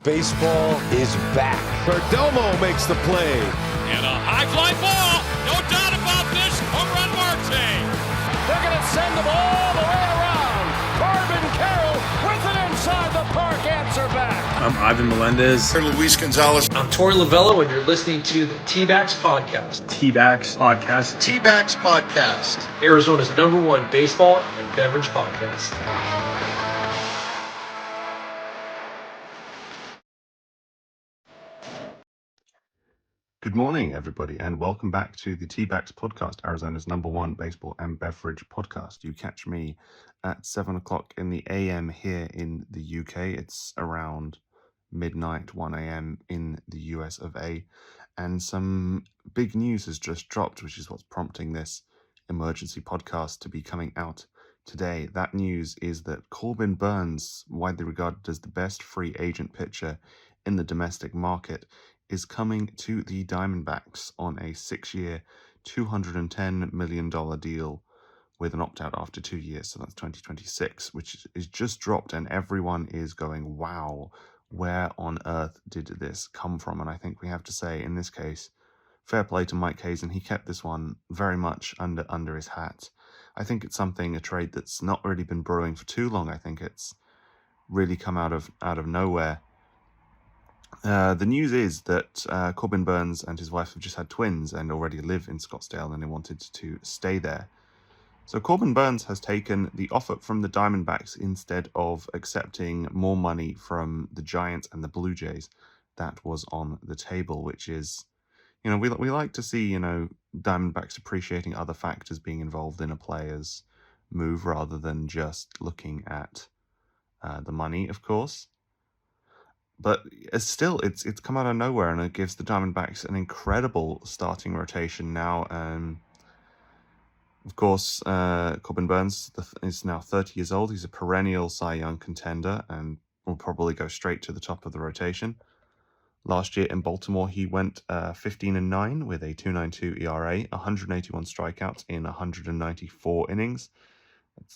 Baseball is back. Perdomo makes the play. And a high fly ball. No doubt about this. Home run Marte. They're going to send them all the way around. Corbin Carroll with an inside the park answer back. I'm Ivan Melendez. I'm Luis Gonzalez. I'm Tori Lavello, and you're listening to the Dbacks podcast. Dbacks podcast. Dbacks podcast. Arizona's #1 baseball and beverage podcast. Good morning, everybody, and welcome back to the Dbacks podcast, Arizona's #1 baseball and beverage podcast. You catch me at 7 o'clock in the AM here in the UK. It's around midnight, 1 a.m. in the US of A. And some big news has just dropped, which is what's prompting this emergency podcast to be coming out today. That news is that Corbin Burnes, widely regarded as the best free agent pitcher in the domestic market, is coming to the Diamondbacks on a 6-year, $210 million deal with an opt-out after 2 years. So that's 2026, which is just dropped, and everyone is going, wow, where on earth did this come from? And I think we have to say, in this case, fair play to Mike Hazen. He kept this one very much under his hat. I think it's a trade that's not really been brewing for too long. I think it's really come out of nowhere. The news is that Corbin Burnes and his wife have just had twins and already live in Scottsdale, and they wanted to stay there. So Corbin Burnes has taken the offer from the Diamondbacks instead of accepting more money from the Giants and the Blue Jays. That was on the table, which is, we like to see, Diamondbacks appreciating other factors being involved in a player's move rather than just looking at the money, of course. But still, it's come out of nowhere, and it gives the Diamondbacks an incredible starting rotation now. Of course, Corbin Burnes is now 30 years old. He's a perennial Cy Young contender and will probably go straight to the top of the rotation. Last year in Baltimore, he went 15-9 with a 2.92 ERA, 181 strikeouts in 194 innings.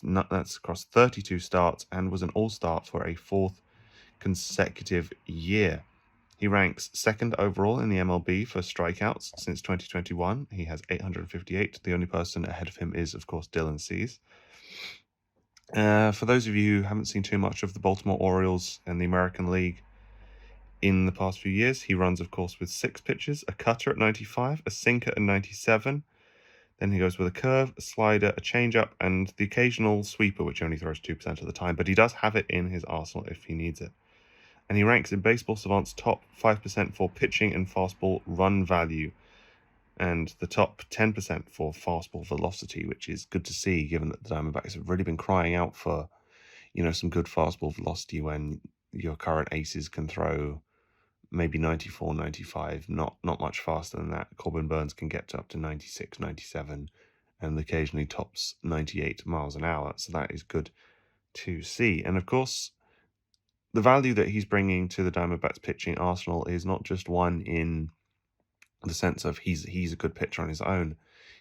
That's across 32 starts, and was an all-star for a fourth consecutive year. He ranks second overall in the MLB for strikeouts since 2021. He has 858. The only person ahead of him is, of course, Dylan Cease. For those of you who haven't seen too much of the Baltimore Orioles and the American League in the past few years, he runs, of course, with 6 pitches, a cutter at 95, a sinker at 97. Then he goes with a curve, a slider, a changeup, and the occasional sweeper, which only throws 2% of the time, but he does have it in his arsenal if he needs it. And he ranks in Baseball Savant's top 5% for pitching and fastball run value, and the top 10% for fastball velocity, which is good to see, given that the Diamondbacks have really been crying out for, some good fastball velocity when your current aces can throw maybe 94, 95, not much faster than that. Corbin Burnes can get to up to 96, 97, and occasionally tops 98 miles an hour, so that is good to see. And of course, the value that he's bringing to the Diamondbacks pitching arsenal is not just one in the sense of he's a good pitcher on his own.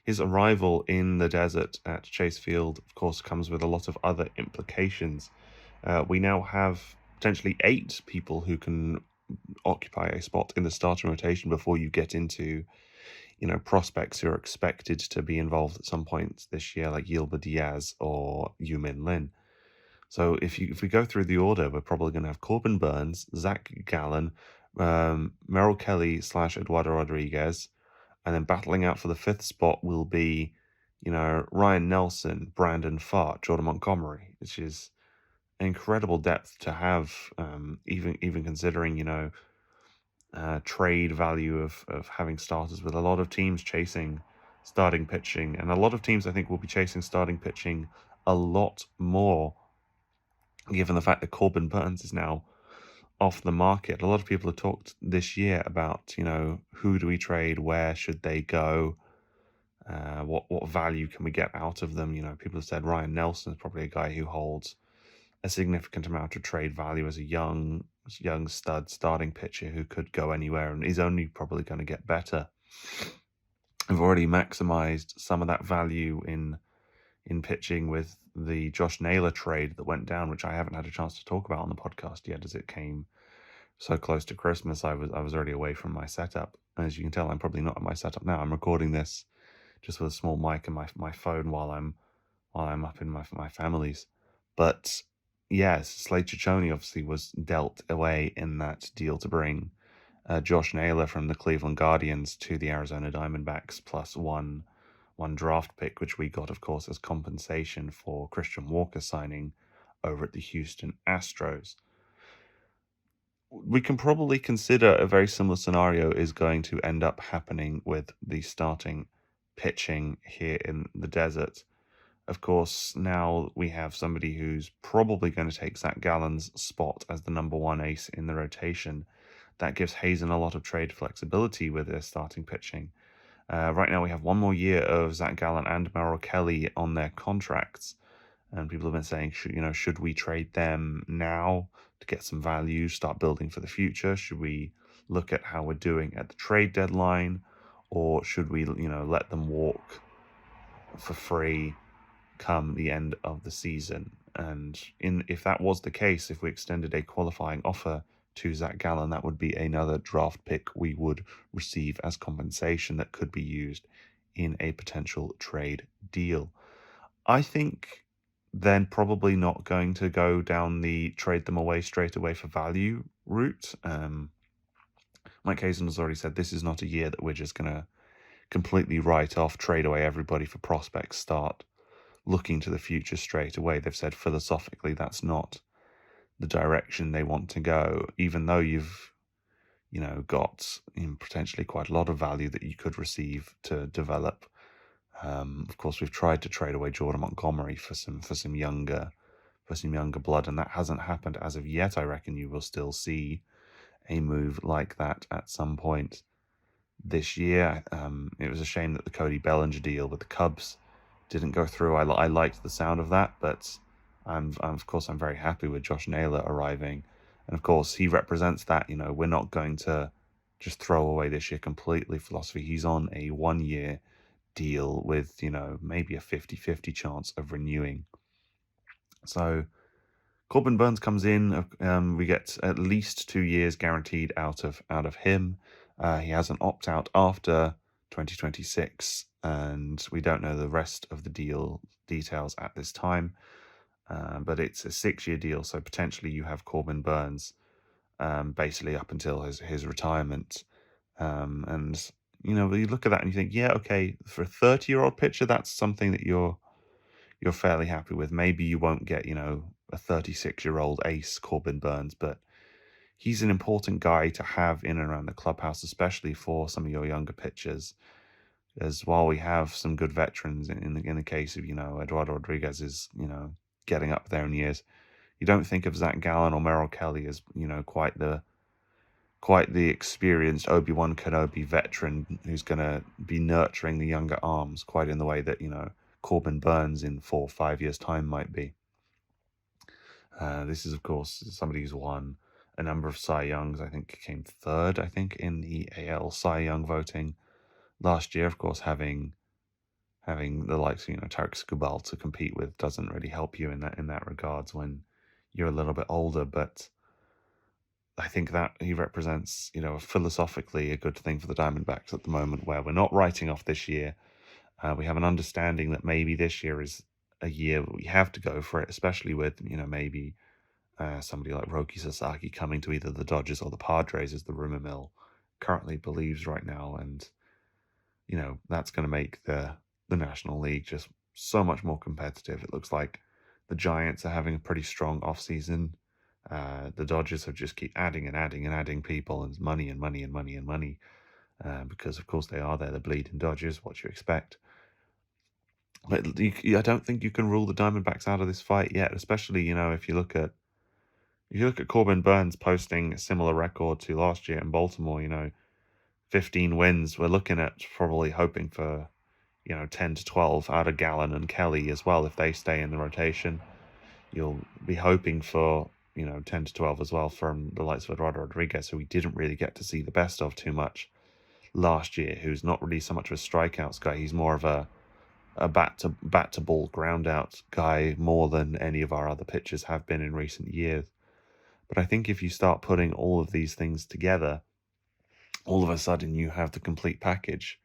His arrival in the desert at Chase Field, of course, comes with a lot of other implications. We now have potentially 8 people who can occupy a spot in the starting rotation before you get into, prospects who are expected to be involved at some point this year, like Yilba Diaz or Yu-Min Lin. So if we go through the order, we're probably going to have Corbin Burnes, Zach Gallen, Merrill Kelly / Eduardo Rodriguez, and then battling out for the 5th spot will be, Ryan Nelson, Brandon Pfaadt, Jordan Montgomery, which is incredible depth to have, even considering, trade value of having starters, with a lot of teams chasing starting pitching, and a lot of teams I think will be chasing starting pitching a lot more, given the fact that Corbin Burnes is now off the market. A lot of people have talked this year about, who do we trade, where should they go, what value can we get out of them. People have said Ryan Nelson is probably a guy who holds a significant amount of trade value as a young stud starting pitcher who could go anywhere and is only probably going to get better. I've already maximized some of that value in pitching with the Josh Naylor trade that went down, which I haven't had a chance to talk about on the podcast yet, as it came so close to Christmas, I was already away from my setup. As you can tell, I'm probably not at my setup now. I'm recording this just with a small mic and my phone while I'm up in my family's. But yes, Slade Ciccone obviously was dealt away in that deal to bring Josh Naylor from the Cleveland Guardians to the Arizona Diamondbacks, plus one draft pick, which we got, of course, as compensation for Christian Walker signing over at the Houston Astros. We can probably consider a very similar scenario is going to end up happening with the starting pitching here in the desert. Of course, now we have somebody who's probably going to take Zach Gallen's spot as the number one ace in the rotation. That gives Hazen a lot of trade flexibility with their starting pitching. Right now, we have one more year of Zach Gallen and Merrill Kelly on their contracts, and people have been saying, should we trade them now to get some value, start building for the future? Should we look at how we're doing at the trade deadline, or should we, let them walk for free come the end of the season? And if that was the case, if we extended a qualifying offer to Zach Gallen, that would be another draft pick we would receive as compensation that could be used in a potential trade deal. I think then probably not going to go down the trade them away straight away for value route. Mike Hazen has already said this is not a year that we're just going to completely write off, trade away everybody for prospects, start looking to the future straight away. They've said philosophically that's not the direction they want to go, even though you've got potentially quite a lot of value that you could receive to develop. Of course, we've tried to trade away Jordan Montgomery for some younger blood, and that hasn't happened as of yet. I reckon you will still see a move like that at some point this year. It was a shame that the Cody Bellinger deal with the Cubs didn't go through. I liked the sound of that, but I'm very happy with Josh Naylor arriving, and of course he represents that. We're not going to just throw away this year completely philosophy. He's on a 1 year deal with maybe a 50-50 chance of renewing. So Corbin Burnes comes in. We get at least 2 years guaranteed out of him. He has an opt out after 2026, and we don't know the rest of the deal details at this time. But it's a 6-year deal, so potentially you have Corbin Burnes basically up until his retirement. And you look at that and you think, yeah, okay, for a 30-year-old pitcher, that's something that you're fairly happy with. Maybe you won't get a 36-year-old ace Corbin Burnes, but he's an important guy to have in and around the clubhouse, especially for some of your younger pitchers. As while we have some good veterans in the case of Eduardo Rodriguez is getting up there in years, you don't think of Zach Gallen or Merrill Kelly as quite the experienced Obi-Wan Kenobi veteran who's going to be nurturing the younger arms quite in the way that Corbin Burnes in 4 or 5 years time might be. This is of course somebody who's won a number of Cy Youngs. I think came third in the AL Cy Young voting last year. Of course, having the likes of Tarik Skubal to compete with doesn't really help you in that regards when you're a little bit older. But I think that he represents philosophically a good thing for the Diamondbacks at the moment, where we're not writing off this year. We have an understanding that maybe this year is a year we have to go for it, especially with maybe somebody like Roki Sasaki coming to either the Dodgers or the Padres, as the rumor mill currently believes right now. And that's going to make the National League just so much more competitive. It looks like the Giants are having a pretty strong offseason. The Dodgers have just keep adding and adding and adding people and money and money and money and money, because of course they are. They're the bleeding Dodgers. What you expect? But I don't think you can rule the Diamondbacks out of this fight yet, especially if you look at Corbin Burnes posting a similar record to last year in Baltimore. 15 wins. We're looking at probably hoping for 10 to 12 out of Gallen and Kelly as well if they stay in the rotation. You'll be hoping for 10 to 12 as well from the likes of Eduardo Rodriguez, who we didn't really get to see the best of too much last year, who's not really so much of a strikeouts guy. He's more of a bat to ball ground out guy more than any of our other pitchers have been in recent years. But I think if you start putting all of these things together, all of a sudden you have the complete package.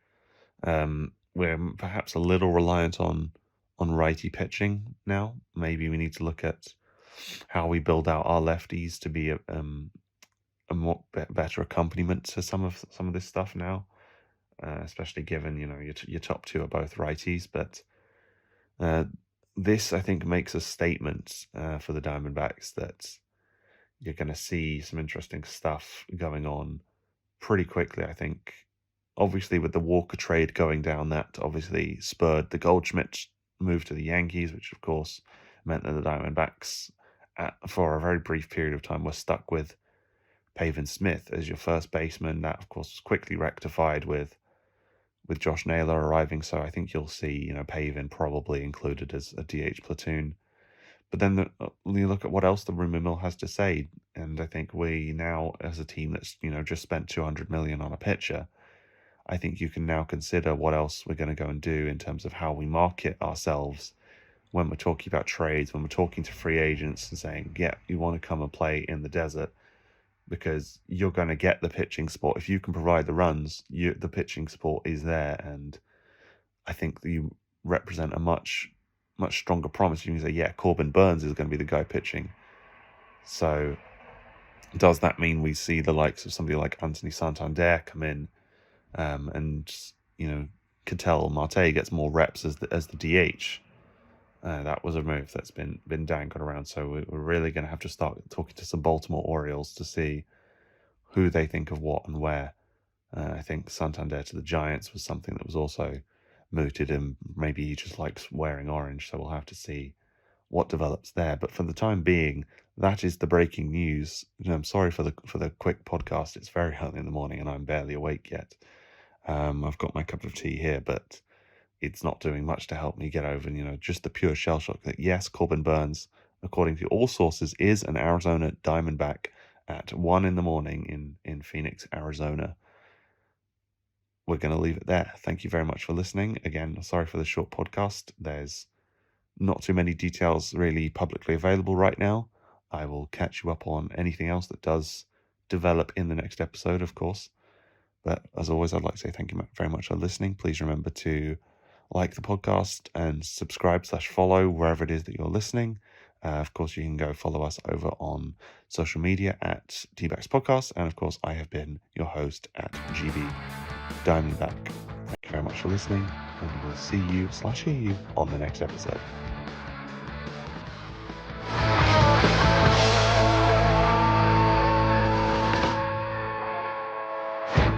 We're perhaps a little reliant on righty pitching now. Maybe we need to look at how we build out our lefties to be a more better accompaniment to some of this stuff now, especially given your top two are both righties. But this, I think, makes a statement for the Diamondbacks that you're going to see some interesting stuff going on pretty quickly, I think. Obviously, with the Walker trade going down, that obviously spurred the Goldschmidt move to the Yankees, which of course meant that the Diamondbacks, for a very brief period of time, were stuck with Pavin Smith as your first baseman. That, of course, was quickly rectified with Josh Naylor arriving. So I think you'll see, Pavin probably included as a DH platoon. But then you look at what else the rumor mill has to say, and I think we now, as a team that's just spent $200 million on a pitcher, I think you can now consider what else we're going to go and do in terms of how we market ourselves when we're talking about trades, when we're talking to free agents and saying, yeah, you want to come and play in the desert because you're going to get the pitching support. If you can provide the runs, the pitching support is there, and I think you represent a much stronger promise. You can say, yeah, Corbin Burnes is going to be the guy pitching. So does that mean we see the likes of somebody like Anthony Santander come in, and Ketel Marte gets more reps as the DH? That was a move that's been dangled around. So we're really going to have to start talking to some Baltimore Orioles to see who they think of what and where. I think Santander to the Giants was something that was also mooted, and maybe he just likes wearing orange. So we'll have to see what develops there. But for the time being, that is the breaking news. I'm sorry for the quick podcast. It's very early in the morning and I'm barely awake yet. I've got my cup of tea here, but it's not doing much to help me get over, just the pure shell shock that, yes, Corbin Burnes, according to all sources, is an Arizona Diamondback at 1 a.m. in Phoenix, Arizona. We're going to leave it there. Thank you very much for listening. Again, sorry for the short podcast. There's not too many details really publicly available right now. I will catch you up on anything else that does develop in the next episode, of course. But as always, I'd like to say thank you very much for listening. Please remember to like the podcast and subscribe/follow wherever it is that you're listening. Of course, you can go follow us over on social media at Dbacks Podcast. And of course, I have been your host at GB Diamondback. Thank you very much for listening, and we'll see you/hear you on the next episode.